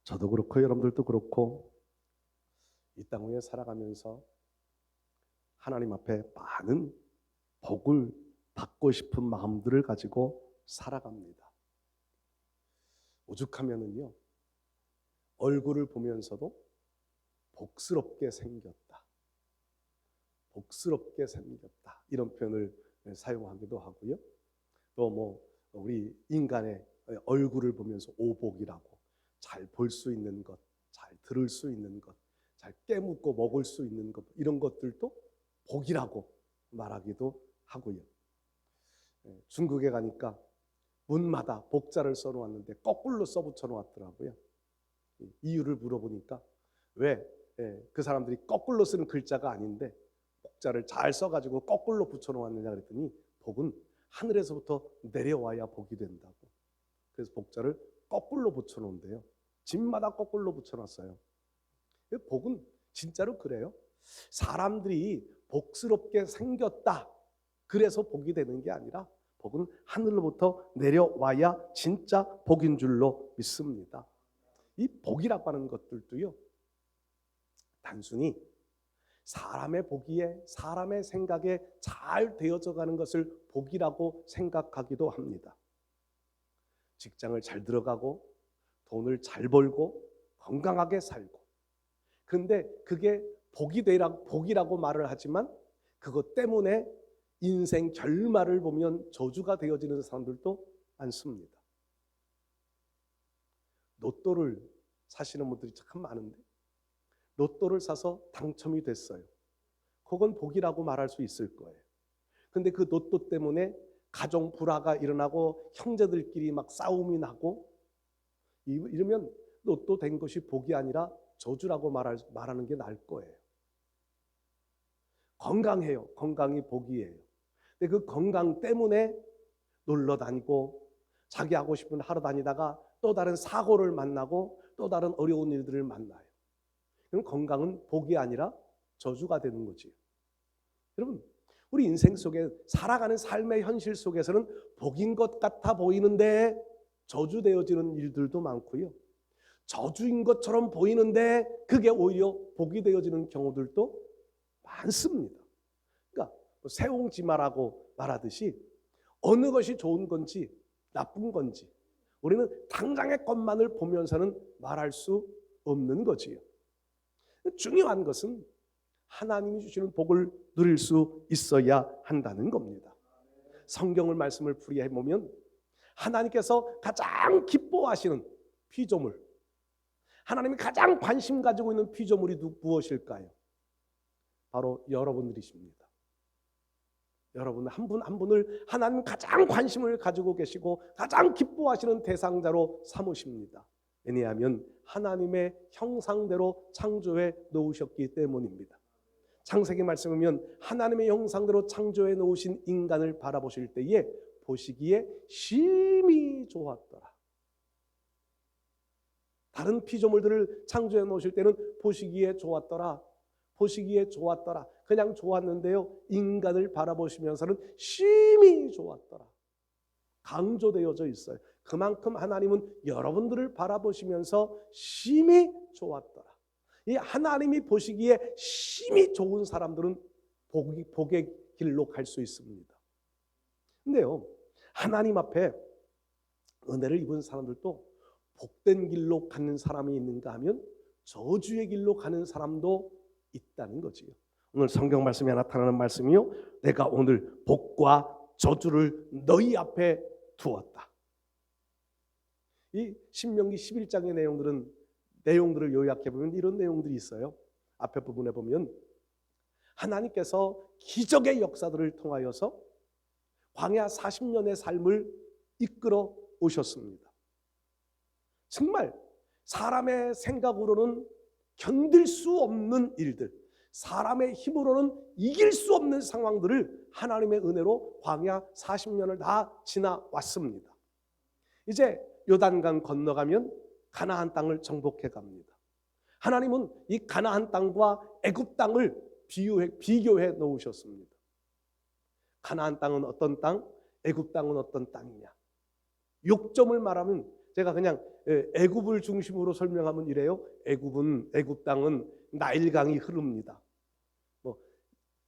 저도 그렇고 여러분들도 그렇고 이 땅 위에 살아가면서 하나님 앞에 많은 복을 받고 싶은 마음들을 가지고 살아갑니다. 오죽하면은요, 얼굴을 보면서도 복스럽게 생겼다, 복스럽게 생겼다, 이런 표현을 사용하기도 하고요. 또 우리 인간의 얼굴을 보면서 오복이라고, 잘 볼 수 있는 것, 잘 들을 수 있는 것, 잘 깨묻고 먹을 수 있는 것, 이런 것들도 복이라고 말하기도 하고요. 중국에 가니까 문마다 복자를 써놓았는데 거꾸로 써붙여 놓았더라고요. 이유를 물어보니까 왜 그 사람들이 거꾸로 쓰는 글자가 아닌데 복자를 잘 써가지고 거꾸로 붙여 놓았느냐 그랬더니 복은 하늘에서부터 내려와야 복이 된다고. 그래서 복자를 거꾸로 붙여 놓은데요, 집마다 거꾸로 붙여 놨어요. 복은 진짜로 그래요. 사람들이 복스럽게 생겼다, 그래서 복이 되는 게 아니라 복은 하늘로부터 내려와야 진짜 복인 줄로 믿습니다. 이 복이라고 하는 것들도요, 단순히 사람의 보기에, 사람의 생각에 잘 되어져 가는 것을 복이라고 생각하기도 합니다. 직장을 잘 들어가고 돈을 잘 벌고 건강하게 살고, 그런데 그게 복이라고 말을 하지만 그것 때문에 인생 결말을 보면 저주가 되어지는 사람들도 많습니다. 로또를 사시는 분들이 참 많은데 로또를 사서 당첨이 됐어요. 그건 복이라고 말할 수 있을 거예요. 그런데 그 로또 때문에 가정 불화가 일어나고 형제들끼리 막 싸움이 나고 이러면 로또 된 것이 복이 아니라 저주라고 말하는 게 나을 거예요. 건강해요. 건강이 복이에요. 근데 그 건강 때문에 놀러 다니고 자기 하고 싶은 하러 다니다가 또 다른 사고를 만나고 또 다른 어려운 일들을 만나요. 그럼 건강은 복이 아니라 저주가 되는 거지요. 여러분, 우리 인생 속에 살아가는 삶의 현실 속에서는 복인 것 같아 보이는데 저주되어지는 일들도 많고요, 저주인 것처럼 보이는데 그게 오히려 복이 되어지는 경우들도 많습니다. 그러니까 세옹지마라고 말하듯이 어느 것이 좋은 건지 나쁜 건지 우리는 당장의 것만을 보면서는 말할 수 없는 거지요. 중요한 것은 하나님이 주시는 복을 누릴 수 있어야 한다는 겁니다. 성경을 말씀을 풀이해 보면 하나님께서 가장 기뻐하시는 피조물, 하나님이 가장 관심 가지고 있는 피조물이 무엇일까요? 바로 여러분들이십니다. 여러분 한 분 한 분을 하나님 가장 관심을 가지고 계시고 가장 기뻐하시는 대상자로 삼으십니다. 왜냐하면 하나님의 형상대로 창조해 놓으셨기 때문입니다. 창세기 말씀에 보면 하나님의 형상대로 창조해 놓으신 인간을 바라보실 때에 보시기에 심히 좋았더라. 다른 피조물들을 창조해 놓으실 때는 보시기에 좋았더라, 보시기에 좋았더라, 그냥 좋았는데요, 인간을 바라보시면서는 심히 좋았더라, 강조되어져 있어요. 그만큼 하나님은 여러분들을 바라보시면서 심히 좋았더라. 이 하나님이 보시기에 심히 좋은 사람들은 복의 길로 갈 수 있습니다. 근데요, 하나님 앞에 은혜를 입은 사람들도 복된 길로 가는 사람이 있는가 하면 저주의 길로 가는 사람도 있다는 거지요. 오늘 성경 말씀에 나타나는 말씀이요, 내가 오늘 복과 저주를 너희 앞에 두었다. 이 신명기 11장의 내용들을 요약해 보면 이런 내용들이 있어요. 앞에 부분에 보면 하나님께서 기적의 역사들을 통하여서 광야 40년의 삶을 이끌어 오셨습니다. 정말 사람의 생각으로는 견딜 수 없는 일들, 사람의 힘으로는 이길 수 없는 상황들을 하나님의 은혜로 광야 40년을 다 지나왔습니다. 이제 요단강 건너가면 가나안 땅을 정복해 갑니다. 하나님은 이 가나안 땅과 애굽 땅을 비교해 놓으셨습니다. 가나안 땅은 어떤 땅, 애굽 땅은 어떤 땅이냐. 욕점을 말하면 제가 그냥 애굽을 중심으로 설명하면 이래요. 애굽 땅은 나일강이 흐릅니다.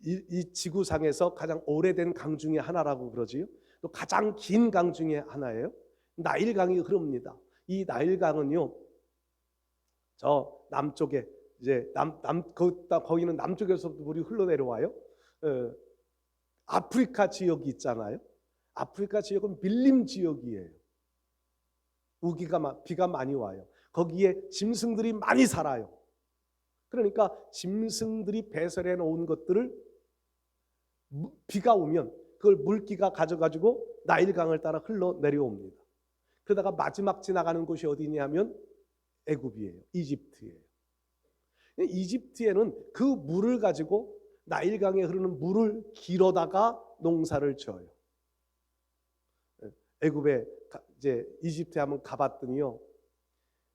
이 지구상에서 가장 오래된 강 중에 하나라고 그러지요. 또 가장 긴 강 중에 하나예요. 나일강이 흐릅니다. 이 나일강은요, 저 남쪽에 이제 거기는 남쪽에서부터 물이 흘러내려와요. 아프리카 지역이 있잖아요. 아프리카 지역은 밀림 지역이에요. 비가 많이 와요. 거기에 짐승들이 많이 살아요. 그러니까 짐승들이 배설해 놓은 것들을 비가 오면 그걸 물기가 가져가지고 나일강을 따라 흘러내려옵니다. 그러다가 마지막 지나가는 곳이 어디냐면 애굽이에요. 이집트예요. 이집트에는 그 물을 가지고 나일강에 흐르는 물을 길어다가 농사를 지어요. 애굽에 이제 이집트에 한번 가봤더니요,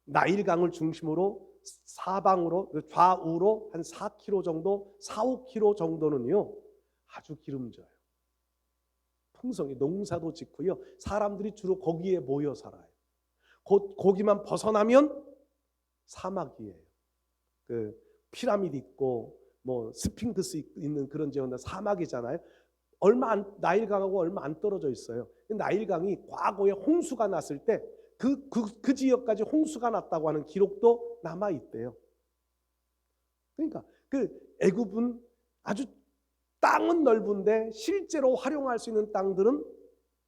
나일강을 중심으로 사방으로 좌우로 한 4km 정도, 4-5km 정도는요 아주 기름져요. 풍성히 농사도 짓고요. 사람들이 주로 거기에 모여 살아요. 곧 거기만 벗어나면 사막이에요. 그 피라미드 있고 뭐 스핑크스 있는 그런 지역은 사막이잖아요. 나일강하고 얼마 안 떨어져 있어요. 나일강이 과거에 홍수가 났을 때 그 지역까지 홍수가 났다고 하는 기록도 남아 있대요. 그러니까 그 애굽은 아주 땅은 넓은데 실제로 활용할 수 있는 땅들은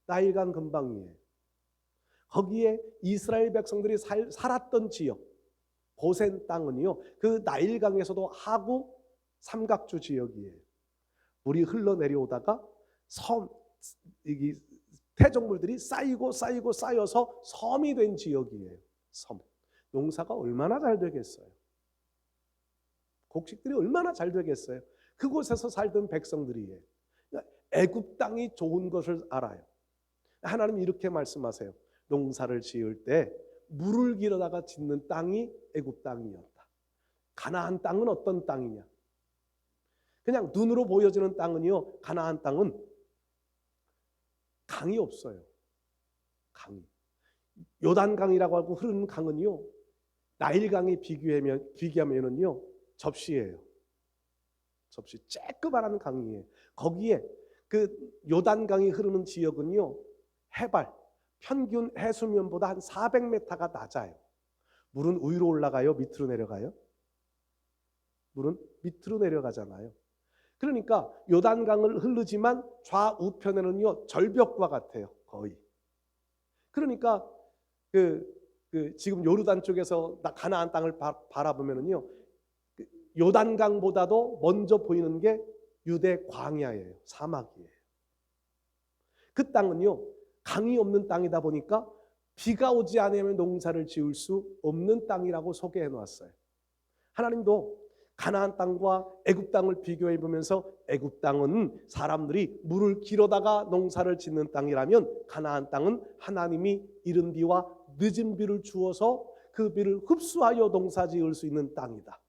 나일강 근방이에요. 거기에 이스라엘 백성들이 살았던 지역 고센 땅은요, 그 나일강에서도 하구 삼각주 지역이에요. 물이 흘러내려오다가 태적물들이 쌓여서 섬이 된 지역이에요. 섬. 농사가 얼마나 잘 되겠어요. 곡식들이 얼마나 잘 되겠어요. 그곳에서 살던 백성들이에요. 애굽 땅이 좋은 것을 알아요. 하나님 이렇게 말씀하세요. 농사를 지을 때 물을 길어다가 짓는 땅이 애굽 땅이었다. 가나안 땅은 어떤 땅이냐? 그냥 눈으로 보여지는 땅은요, 가나안 땅은 강이 없어요. 강이. 요단강이라고 하고 흐르는 강은요, 나일강에 비교하면은요 접시예요. 접시 쬐끄만한 강이에요. 거기에 그 요단강이 흐르는 지역은요, 해발 평균 해수면보다 한 400m가 낮아요. 물은 위로 올라가요, 밑으로 내려가요? 물은 밑으로 내려가잖아요. 그러니까 요단강을 흐르지만 좌우편에는요 절벽과 같아요, 거의. 그러니까 지금 요르단 쪽에서 가나안 땅을 바라보면은요, 요단강보다도 먼저 보이는 게 유대 광야예요. 사막이에요. 그 땅은요, 강이 없는 땅이다 보니까 비가 오지 않으면 농사를 지을 수 없는 땅이라고 소개해 놓았어요. 하나님도 가나안 땅과 애굽 땅을 비교해 보면서 애굽 땅은 사람들이 물을 길어다가 농사를 짓는 땅이라면 가나안 땅은 하나님이 이른 비와 늦은 비를 주어서 그 비를 흡수하여 농사 지을 수 있는 땅이다.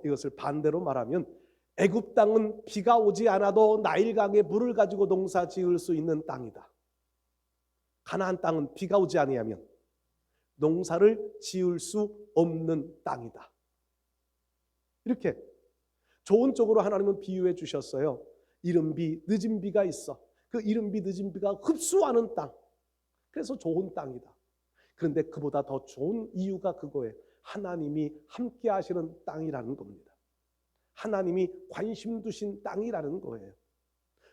이것을 반대로 말하면 애굽 땅은 비가 오지 않아도 나일강의 물을 가지고 농사 지을 수 있는 땅이다. 가나안 땅은 비가 오지 아니하면 농사를 지을 수 없는 땅이다. 이렇게 좋은 쪽으로 하나님은 비유해 주셨어요. 이른 비, 늦은 비가 있어. 그 이른 비, 늦은 비가 흡수하는 땅. 그래서 좋은 땅이다. 그런데 그보다 더 좋은 이유가 그거예요. 하나님이 함께 하시는 땅이라는 겁니다. 하나님이 관심 두신 땅이라는 거예요.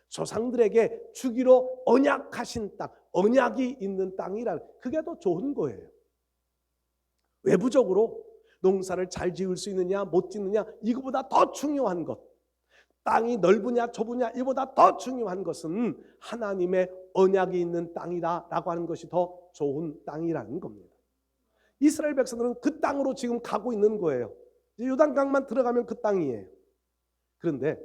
조상들에게 주기로 언약하신 땅, 언약이 있는 땅이라는, 그게 더 좋은 거예요. 외부적으로 농사를 잘 지을 수 있느냐 못 짓느냐 이거보다 더 중요한 것, 땅이 넓으냐 좁으냐 이보다 더 중요한 것은 하나님의 언약이 있는 땅이다라고 하는 것이 더 좋은 땅이라는 겁니다. 이스라엘 백성들은 그 땅으로 지금 가고 있는 거예요. 요단강만 들어가면 그 땅이에요. 그런데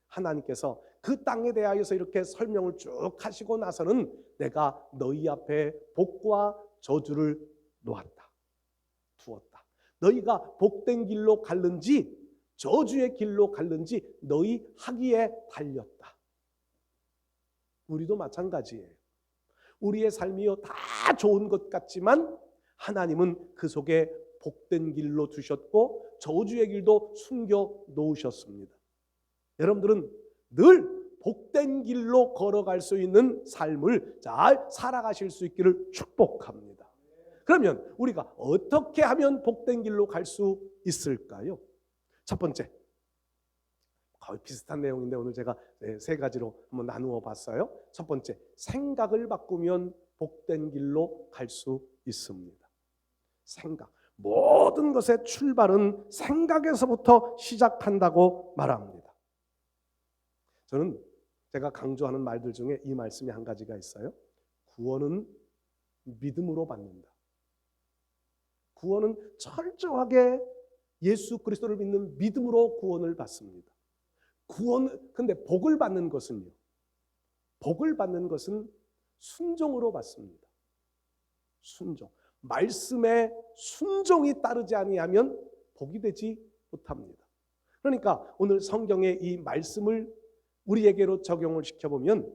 하나님께서 그 땅에 대하여서 이렇게 설명을 쭉 하시고 나서는 내가 너희 앞에 복과 저주를 두었다. 너희가 복된 길로 갈는지 저주의 길로 갈는지 너희 하기에 달렸다. 우리도 마찬가지예요. 우리의 삶이요 다 좋은 것 같지만 하나님은 그 속에 복된 길로 두셨고 저주의 길도 숨겨 놓으셨습니다. 여러분들은 늘 복된 길로 걸어갈 수 있는 삶을 잘 살아가실 수 있기를 축복합니다. 그러면 우리가 어떻게 하면 복된 길로 갈 수 있을까요? 첫 번째, 거의 비슷한 내용인데 오늘 제가 세 가지로 한번 나누어 봤어요. 첫 번째, 생각을 바꾸면 복된 길로 갈 수 있습니다. 생각. 모든 것의 출발은 생각에서부터 시작한다고 말합니다. 저는 제가 강조하는 말들 중에 이 말씀이 한 가지가 있어요. 구원은 믿음으로 받는다. 구원은 철저하게 예수 그리스도를 믿는 믿음으로 구원을 받습니다. 근데 복을 받는 것은요. 복을 받는 것은 순종으로 받습니다. 순종. 말씀에 순종이 따르지 아니하면 복이 되지 못합니다. 그러니까 오늘 성경의 이 말씀을 우리에게로 적용을 시켜보면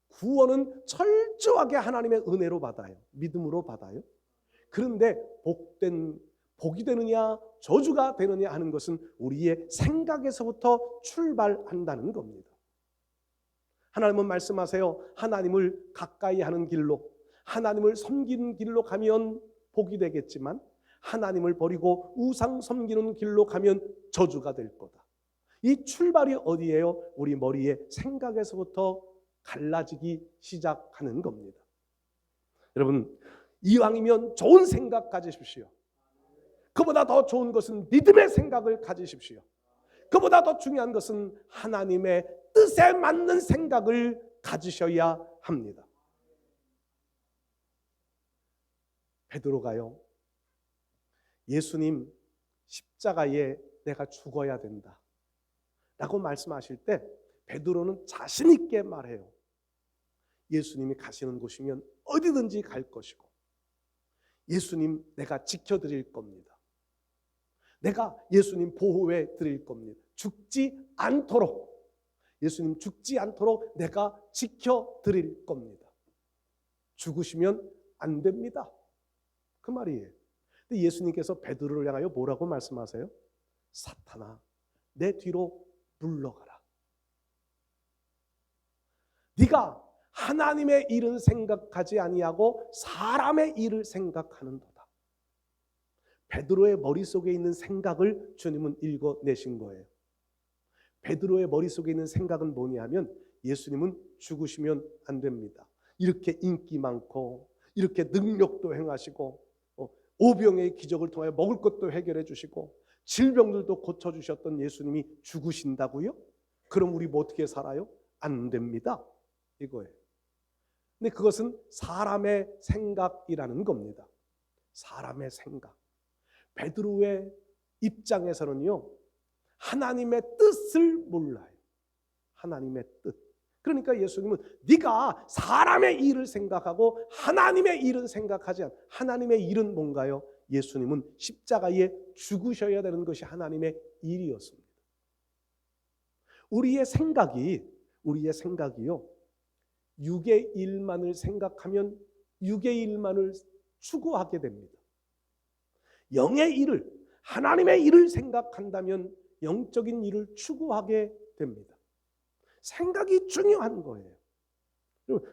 구원은 철저하게 하나님의 은혜로 받아요. 믿음으로 받아요. 그런데 복이 되느냐 저주가 되느냐 하는 것은 우리의 생각에서부터 출발한다는 겁니다. 하나님은 말씀하세요. 하나님을 가까이 하는 길로, 하나님을 섬기는 길로 가면 복이 되겠지만 하나님을 버리고 우상 섬기는 길로 가면 저주가 될 거다. 이 출발이 어디예요? 우리 머리의 생각에서부터 갈라지기 시작하는 겁니다. 여러분, 이왕이면 좋은 생각 가지십시오. 그보다 더 좋은 것은 믿음의 생각을 가지십시오. 그보다 더 중요한 것은 하나님의 뜻에 맞는 생각을 가지셔야 합니다. 베드로가요, 예수님 십자가에 내가 죽어야 된다 라고 말씀하실 때 베드로는 자신 있게 말해요. 예수님이 가시는 곳이면 어디든지 갈 것이고 예수님 내가 지켜드릴 겁니다. 내가 예수님 보호해 드릴 겁니다. 죽지 않도록, 예수님 죽지 않도록 내가 지켜드릴 겁니다. 죽으시면 안 됩니다. 그 말이에요. 근데 예수님께서 베드로를 향하여 뭐라고 말씀하세요? 사탄아, 내 뒤로 물러가라. 네가 하나님의 일은 생각하지 아니하고 사람의 일을 생각하는도다. 베드로의 머릿속에 있는 생각을 주님은 읽어내신 거예요. 베드로의 머릿속에 있는 생각은 뭐냐면 예수님은 죽으시면 안 됩니다. 이렇게 인기 많고 이렇게 능력도 행하시고 오병의 기적을 통해 먹을 것도 해결해 주시고 질병들도 고쳐주셨던 예수님이 죽으신다고요? 그럼 우리 뭐 어떻게 살아요? 안 됩니다. 이거예요. 근데 그것은 사람의 생각이라는 겁니다. 사람의 생각. 베드로의 입장에서는요, 하나님의 뜻을 몰라요. 하나님의 뜻. 그러니까 예수님은 네가 사람의 일을 생각하고 하나님의 일은 생각하지 않아. 하나님의 일은 뭔가요? 예수님은 십자가에 죽으셔야 되는 것이 하나님의 일이었습니다. 우리의 생각이요, 육의 일만을 생각하면 육의 일만을 추구하게 됩니다. 영의 일을, 하나님의 일을 생각한다면 영적인 일을 추구하게 됩니다. 생각이 중요한 거예요.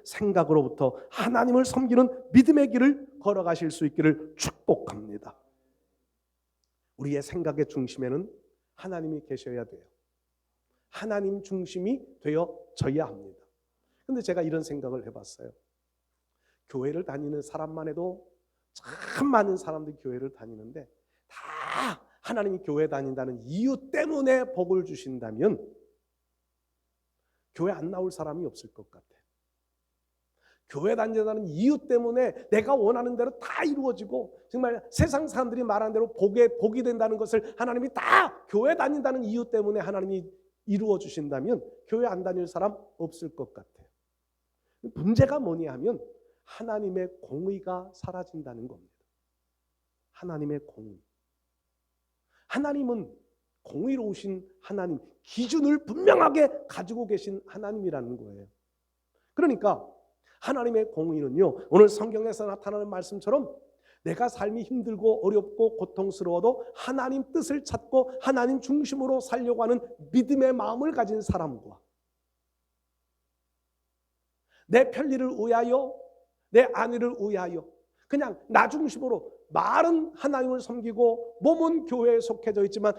생각으로부터 하나님을 섬기는 믿음의 길을 걸어가실 수 있기를 축복합니다. 우리의 생각의 중심에는 하나님이 계셔야 돼요. 하나님 중심이 되어져야 합니다. 근데 제가 이런 생각을 해봤어요. 교회를 다니는 사람만 해도 참 많은 사람들이 교회를 다니는데 다 하나님이 교회 다닌다는 이유 때문에 복을 주신다면 교회 안 나올 사람이 없을 것 같아요. 교회 다닌다는 이유 때문에 내가 원하는 대로 다 이루어지고 정말 세상 사람들이 말하는 대로 복이 된다는 것을 하나님이 다 교회 다닌다는 이유 때문에 하나님이 이루어 주신다면 교회 안 다닐 사람 없을 것 같아요. 문제가 뭐냐 하면 하나님의 공의가 사라진다는 겁니다. 하나님의 공의. 하나님은 공의로우신 하나님, 기준을 분명하게 가지고 계신 하나님이라는 거예요. 그러니까 하나님의 공의는요, 오늘 성경에서 나타나는 말씀처럼 내가 삶이 힘들고 어렵고 고통스러워도 하나님 뜻을 찾고 하나님 중심으로 살려고 하는 믿음의 마음을 가진 사람과 내 편리를 위하여, 내 안위를 위하여 그냥 나 중심으로 말은 하나님을 섬기고 몸은 교회에 속해져 있지만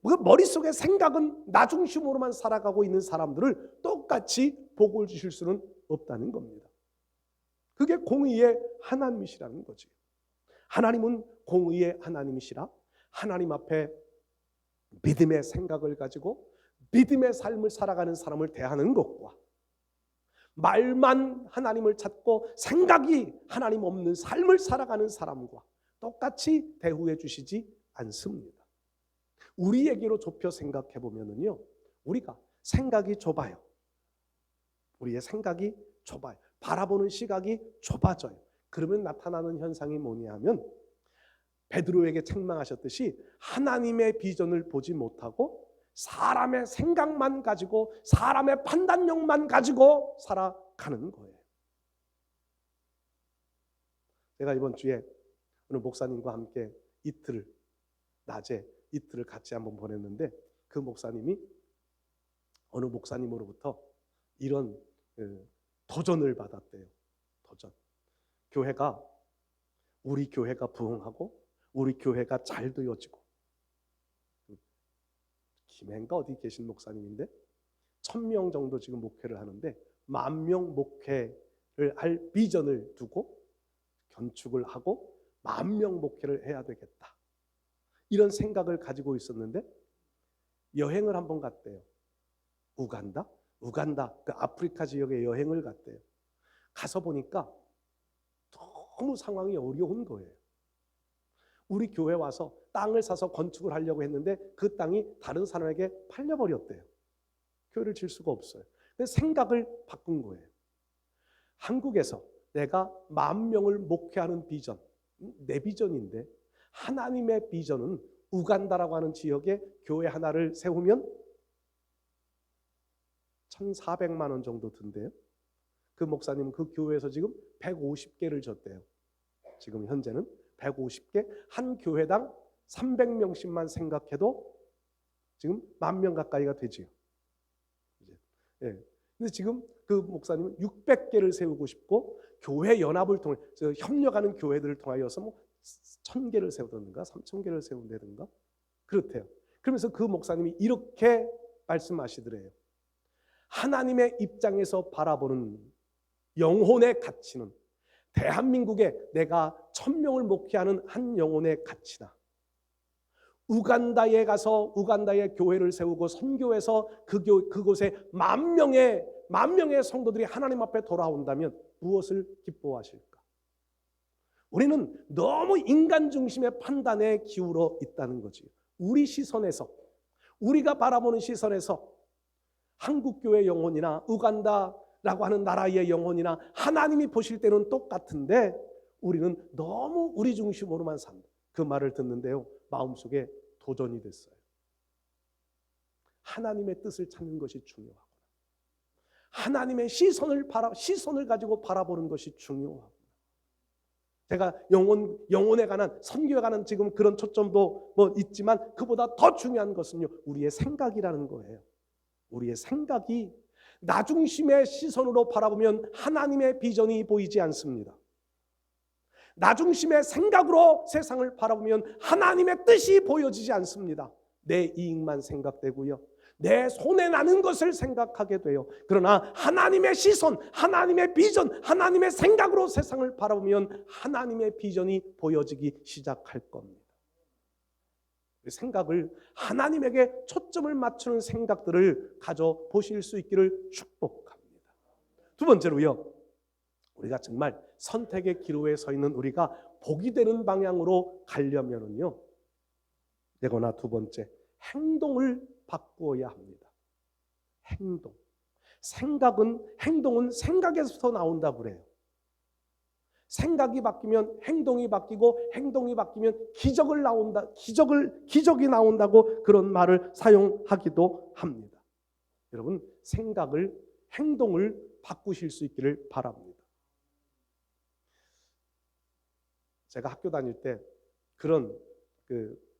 머릿속의 생각은 나 중심으로만 살아가고 있는 사람들을 똑같이 복을 주실 수는 없다는 겁니다. 그게 공의의 하나님이시라는 거지. 하나님은 공의의 하나님이시라 하나님 앞에 믿음의 생각을 가지고 믿음의 삶을 살아가는 사람을 대하는 것과 말만 하나님을 찾고 생각이 하나님 없는 삶을 살아가는 사람과 똑같이 대우해 주시지 않습니다. 우리에게로 좁혀 생각해 보면은요, 우리가 생각이 좁아요. 우리의 생각이 좁아요. 바라보는 시각이 좁아져요. 그러면 나타나는 현상이 뭐냐 하면 베드로에게 책망하셨듯이 하나님의 비전을 보지 못하고 사람의 생각만 가지고 사람의 판단력만 가지고 살아가는 거예요. 제가 이번 주에 오늘 목사님과 함께 낮에 이틀을 같이 한번 보냈는데 그 목사님이 어느 목사님으로부터 이런 도전을 받았대요. 도전. 우리 교회가 부흥하고 우리 교회가 잘 되어지고, 김해인가 어디 계신 목사님인데 1000명 정도 지금 목회를 하는데 10,000명 목회를 할 비전을 두고 건축을 하고 10,000명 목회를 해야 되겠다, 이런 생각을 가지고 있었는데 여행을 한번 갔대요. 우간다 그 아프리카 지역에 여행을 갔대요. 가서 보니까 너무 상황이 어려운 거예요. 우리 교회 와서 땅을 사서 건축을 하려고 했는데 그 땅이 다른 사람에게 팔려버렸대요. 교회를 질 수가 없어요. 그래서 생각을 바꾼 거예요. 한국에서 내가 10,000명을 목회하는 비전, 내 비전인데 하나님의 비전은 우간다라고 하는 지역에 교회 하나를 세우면 1,400만 원 정도 든대요. 그 목사님은 그 교회에서 지금 150개를 줬대요. 지금 현재는 150개, 한 교회당 300명씩만 생각해도 지금 10,000명 가까이가 되지요. 근데 지금 그 목사님은 600개를 세우고 싶고 교회 연합을 통해 협력하는 교회들을 통하여서 1,000개를 세우든가 3,000개를 세운다든가 그렇대요. 그러면서 그 목사님이 이렇게 말씀하시더래요. 하나님의 입장에서 바라보는 영혼의 가치는 대한민국에 내가 1,000명을 목회하는 한 영혼의 가치나 우간다에 가서 우간다의 교회를 세우고 선교해서 그곳에 10,000명의 성도들이 하나님 앞에 돌아온다면 무엇을 기뻐하실까? 우리는 너무 인간 중심의 판단에 기울어 있다는 거지. 우리 시선에서, 우리가 바라보는 시선에서 한국교회 영혼이나 우간다라고 하는 나라의 영혼이나 하나님이 보실 때는 똑같은데 우리는 너무 우리 중심으로만 산다. 그 말을 듣는데요, 마음속에 도전이 됐어요. 하나님의 뜻을 찾는 것이 중요하구나. 하나님의 시선을 가지고 바라보는 것이 중요하구나. 제가 영혼에 관한, 선교에 관한 지금 그런 초점도 있지만 그보다 더 중요한 것은요, 우리의 생각이라는 거예요. 우리의 생각이 나 중심의 시선으로 바라보면 하나님의 비전이 보이지 않습니다. 나 중심의 생각으로 세상을 바라보면 하나님의 뜻이 보여지지 않습니다. 내 이익만 생각되고요, 내 손에 나는 것을 생각하게 돼요. 그러나 하나님의 시선, 하나님의 비전, 하나님의 생각으로 세상을 바라보면 하나님의 비전이 보여지기 시작할 겁니다. 생각을, 하나님에게 초점을 맞추는 생각들을 가져보실 수 있기를 축복합니다. 두 번째로요, 우리가 정말 선택의 기로에 서 있는 우리가 복이 되는 방향으로 가려면은요, 내거나 두 번째, 행동을 바꾸어야 합니다. 행동은 생각에서부터 나온다고 그래요. 생각이 바뀌면 행동이 바뀌고 행동이 바뀌면 기적이 나온다고 그런 말을 사용하기도 합니다. 여러분, 행동을 바꾸실 수 있기를 바랍니다. 제가 학교 다닐 때 그런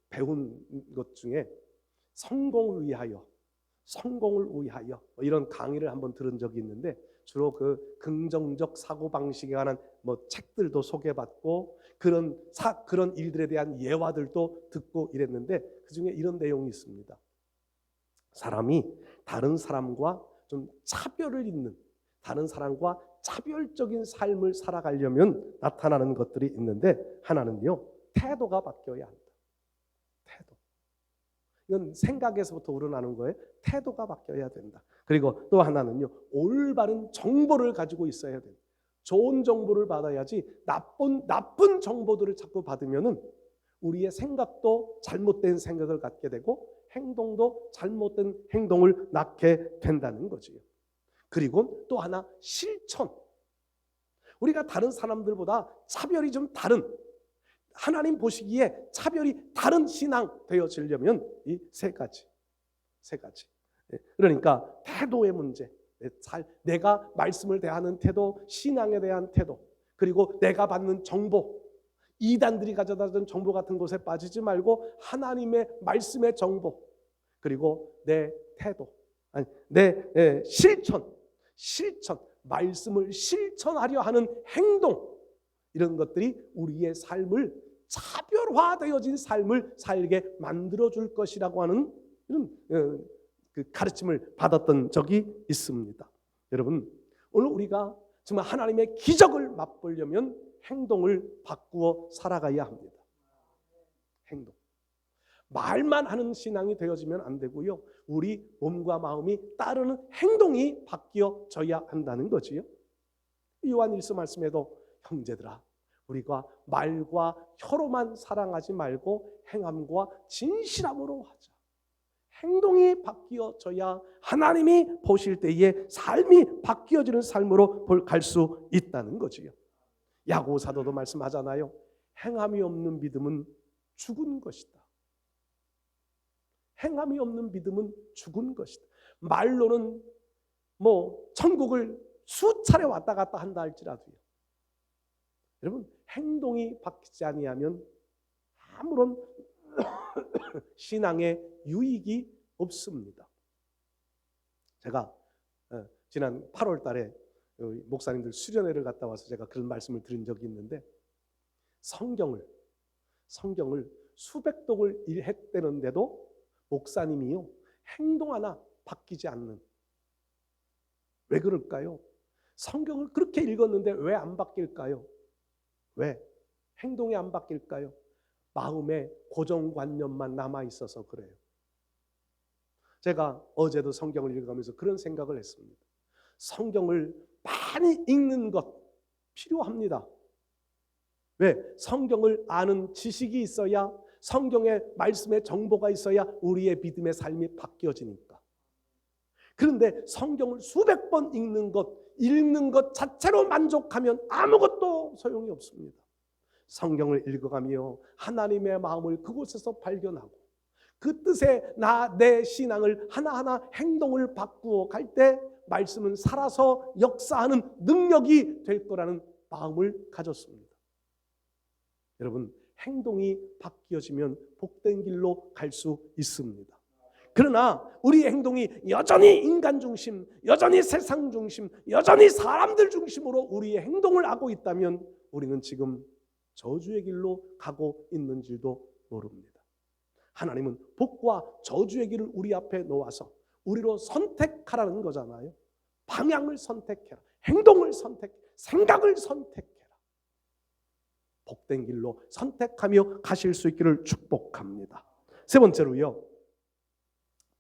배운 것 중에 성공을 위하여 뭐 이런 강의를 한번 들은 적이 있는데, 주로 그 긍정적 사고 방식에 관한 뭐 책들도 소개받고 그런 일들에 대한 예화들도 듣고 이랬는데, 그 중에 이런 내용이 있습니다. 사람이 다른 사람과 좀 차별을 잇는, 다른 사람과 차별적인 삶을 살아가려면 나타나는 것들이 있는데, 하나는요, 태도가 바뀌어야 한다. 태도. 이건 생각에서부터 우러나는 거예요. 태도가 바뀌어야 된다. 그리고 또 하나는요, 올바른 정보를 가지고 있어야 된다. 좋은 정보를 받아야지 나쁜 정보들을 자꾸 받으면은 우리의 생각도 잘못된 생각을 갖게 되고 행동도 잘못된 행동을 낳게 된다는 거지요. 그리고 또 하나, 실천. 우리가 다른 사람들보다 차별이 좀 다른, 하나님 보시기에 차별이 다른 신앙 되어지려면 이 세 가지. 그러니까 태도의 문제, 내가 말씀을 대하는 태도, 신앙에 대한 태도, 그리고 내가 받는 정보, 이단들이 가져다준 정보 같은 곳에 빠지지 말고 하나님의 말씀의 정보, 그리고 내 태도, 내 실천, 말씀을 실천하려 하는 행동, 이런 것들이 우리의 삶을 차별화되어진 삶을 살게 만들어줄 것이라고 하는 이런 그 가르침을 받았던 적이 있습니다. 여러분, 오늘 우리가 정말 하나님의 기적을 맛보려면 행동을 바꾸어 살아가야 합니다. 행동. 말만 하는 신앙이 되어지면 안 되고요, 우리 몸과 마음이 따르는 행동이 바뀌어져야 한다는 거지요. 요한일서 말씀에도 형제들아, 우리가 말과 혀로만 사랑하지 말고 행함과 진실함으로 하자. 행동이 바뀌어져야 하나님이 보실 때에 삶이 바뀌어지는 삶으로 갈 수 있다는 거지요. 야고보 사도도 말씀하잖아요. 행함이 없는 믿음은 죽은 것이다. 행함이 없는 믿음은 죽은 것이다. 말로는 뭐 천국을 수차례 왔다 갔다 한다 할지라도요, 여러분, 행동이 바뀌지 아니하면 아무런 신앙의 유익이 없습니다. 제가 지난 8월 달에 목사님들 수련회를 갔다 와서 제가 그런 말씀을 드린 적이 있는데, 성경을 수백 독을 읽었대는데도 목사님이요, 행동 하나 바뀌지 않는, 왜 그럴까요? 성경을 그렇게 읽었는데 왜 안 바뀔까요? 왜? 행동이 안 바뀔까요? 마음의 고정관념만 남아있어서 그래요. 제가 어제도 성경을 읽으면서 그런 생각을 했습니다. 성경을 많이 읽는 것 필요합니다. 왜? 성경을 아는 지식이 있어야, 성경의 말씀의 정보가 있어야 우리의 믿음의 삶이 바뀌어지니까. 그런데 성경을 수백 번 읽는 것 자체로 만족하면 아무것도 소용이 없습니다. 성경을 읽어가며 하나님의 마음을 그곳에서 발견하고 그 뜻에 내 신앙을 하나하나 행동을 바꾸어 갈 때 말씀은 살아서 역사하는 능력이 될 거라는 마음을 가졌습니다. 여러분, 행동이 바뀌어지면 복된 길로 갈 수 있습니다. 그러나 우리 행동이 여전히 인간 중심, 여전히 세상 중심, 여전히 사람들 중심으로 우리의 행동을 하고 있다면 우리는 지금 저주의 길로 가고 있는 줄도 모릅니다. 하나님은 복과 저주의 길을 우리 앞에 놓아서 우리로 선택하라는 거잖아요. 방향을 선택해라, 행동을 선택해, 생각을 선택해라. 복된 길로 선택하며 가실 수 있기를 축복합니다. 세 번째로요,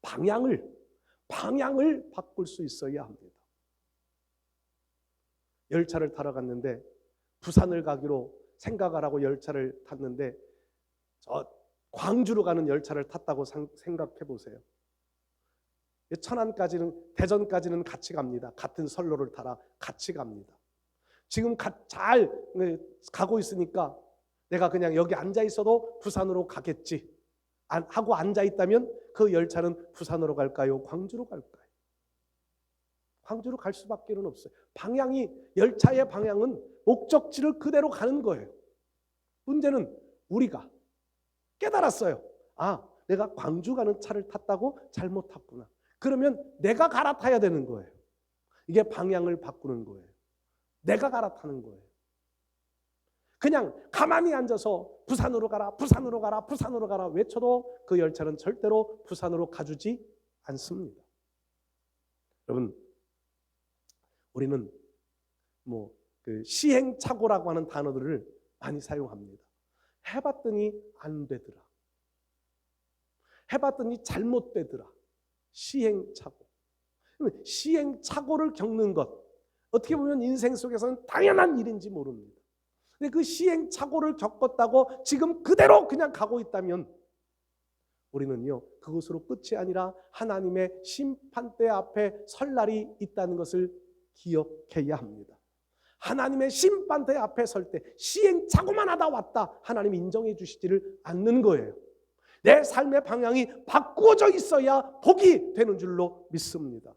방향을 바꿀 수 있어야 합니다. 열차를 타러 갔는데 부산을 가기로 생각을 하고 열차를 탔는데 광주로 가는 열차를 탔다고 생각해 보세요. 천안까지는, 대전까지는 같이 갑니다. 같은 선로를 타라 같이 갑니다. 지금 잘 가고 있으니까 내가 그냥 여기 앉아 있어도 부산으로 가겠지 하고 앉아 있다면 그 열차는 부산으로 갈까요? 광주로 갈까요? 광주로 갈 수밖에 없어요. 열차의 방향은 목적지를 그대로 가는 거예요. 문제는 우리가 깨달았어요. 아, 내가 광주 가는 차를 탔다고 잘못 탔구나. 그러면 내가 갈아타야 되는 거예요. 이게 방향을 바꾸는 거예요. 내가 갈아타는 거예요. 그냥 가만히 앉아서 부산으로 가라, 부산으로 가라, 부산으로 가라 외쳐도 그 열차는 절대로 부산으로 가주지 않습니다. 여러분, 우리는 그 시행착오라고 하는 단어들을 많이 사용합니다. 해봤더니 안 되더라. 해봤더니 잘못되더라. 시행착오. 시행착오를 겪는 것, 어떻게 보면 인생 속에서는 당연한 일인지 모릅니다. 근데 그 시행착오를 겪었다고 지금 그대로 그냥 가고 있다면 우리는요, 그것으로 끝이 아니라 하나님의 심판대 앞에 설 날이 있다는 것을 기억해야 합니다. 하나님의 심판대 앞에 설 때 시행착오만 하다 왔다 하나님 인정해 주시지를 않는 거예요. 내 삶의 방향이 바꾸어져 있어야 복이 되는 줄로 믿습니다.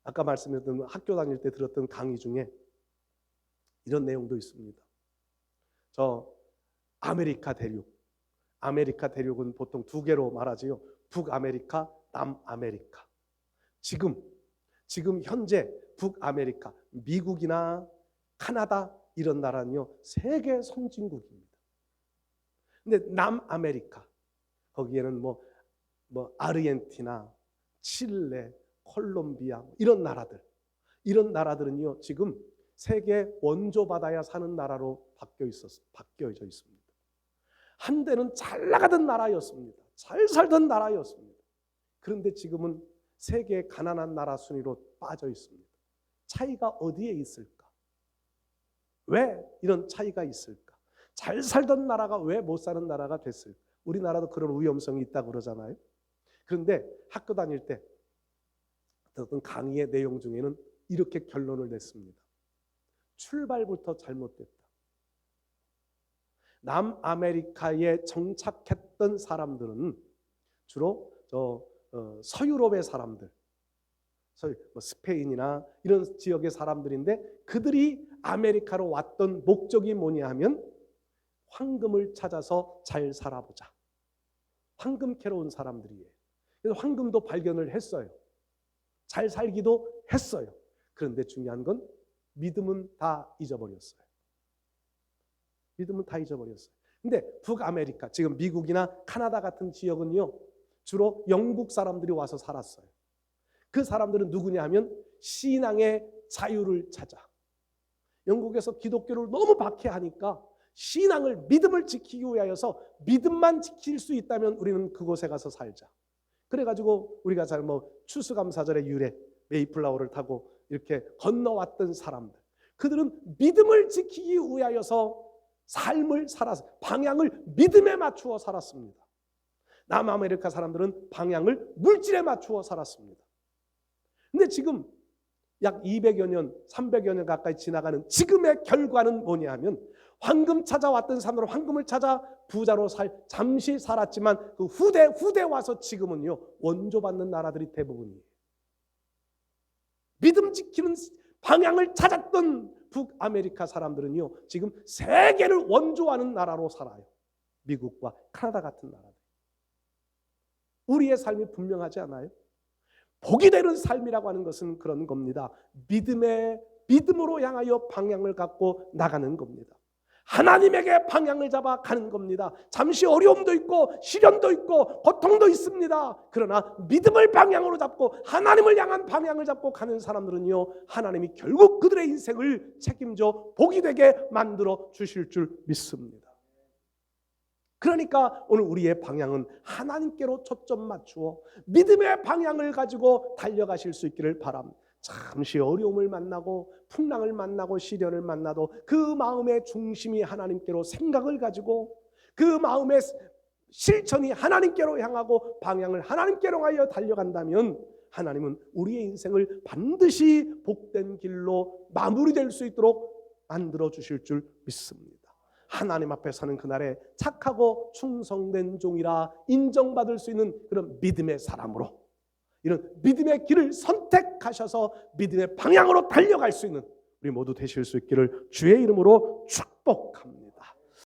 아까 말씀드렸던 학교 다닐 때 들었던 강의 중에 이런 내용도 있습니다. 아메리카 대륙은 보통 두 개로 말하지요. 북아메리카, 남아메리카. 지금 현재 북아메리카, 미국이나 카나다 이런 나라는요, 세계 선진국입니다. 근데 남아메리카, 거기에는 아르헨티나, 칠레, 콜롬비아 이런 나라들은요, 지금 세계 원조 받아야 사는 나라로 바뀌어져 있습니다. 한때는 잘 나가던 나라였습니다. 잘 살던 나라였습니다. 그런데 지금은 세계 가난한 나라 순위로 빠져 있습니다. 차이가 어디에 있을까? 왜 이런 차이가 있을까? 잘 살던 나라가 왜 못 사는 나라가 됐을까? 우리나라도 그런 위험성이 있다고 그러잖아요. 그런데 학교 다닐 때 어떤 강의의 내용 중에는 이렇게 결론을 냈습니다. 출발부터 잘못됐다. 남아메리카에 정착했던 사람들은 주로 서유럽의 사람들, 스페인이나 이런 지역의 사람들인데, 그들이 아메리카로 왔던 목적이 뭐냐 하면 황금을 찾아서 잘 살아보자. 황금 캐러 온 사람들이에요. 그래서 황금도 발견을 했어요. 잘 살기도 했어요. 그런데 중요한 건 믿음은 다 잊어버렸어요. 근데 북아메리카, 지금 미국이나 카나다 같은 지역은요, 주로 영국 사람들이 와서 살았어요. 그 사람들은 누구냐 하면 신앙의 자유를 찾아. 영국에서 기독교를 너무 박해하니까 신앙을, 믿음을 지키기 위하여서 믿음만 지킬 수 있다면 우리는 그곳에 가서 살자. 그래가지고 우리가 잘 추수감사절의 유래, 메이플라워를 타고 이렇게 건너왔던 사람들, 그들은 믿음을 지키기 위하여서 삶을 살아서 방향을 믿음에 맞추어 살았습니다. 남아메리카 사람들은 방향을 물질에 맞추어 살았습니다. 근데 지금 약 200여 년, 300여 년 가까이 지나가는 지금의 결과는 뭐냐 하면, 황금 찾아왔던 사람들은 황금을 찾아 부자로 잠시 살았지만 그 후대 와서 지금은요, 원조받는 나라들이 대부분이에요. 믿음 지키는 방향을 찾았던 북아메리카 사람들은요, 지금 세계를 원조하는 나라로 살아요. 미국과 카나다 같은 나라들. 우리의 삶이 분명하지 않아요? 복이 되는 삶이라고 하는 것은 그런 겁니다. 믿음으로 향하여 방향을 갖고 나가는 겁니다. 하나님에게 방향을 잡아 가는 겁니다. 잠시 어려움도 있고 시련도 있고 고통도 있습니다. 그러나 믿음을 방향으로 잡고 하나님을 향한 방향을 잡고 가는 사람들은요, 하나님이 결국 그들의 인생을 책임져 복이 되게 만들어 주실 줄 믿습니다. 그러니까 오늘 우리의 방향은 하나님께로 초점 맞추어 믿음의 방향을 가지고 달려가실 수 있기를 바랍니다. 잠시 어려움을 만나고 풍랑을 만나고 시련을 만나도 그 마음의 중심이 하나님께로 생각을 가지고 그 마음의 실천이 하나님께로 향하고 방향을 하나님께로 하여 달려간다면 하나님은 우리의 인생을 반드시 복된 길로 마무리될 수 있도록 만들어 주실 줄 믿습니다. 하나님 앞에 서는 그날에 착하고 충성된 종이라 인정받을 수 있는 그런 믿음의 사람으로, 이런 믿음의 길을 선택하셔서 믿음의 방향으로 달려갈 수 있는 우리 모두 되실 수 있기를 주의 이름으로 축복합니다.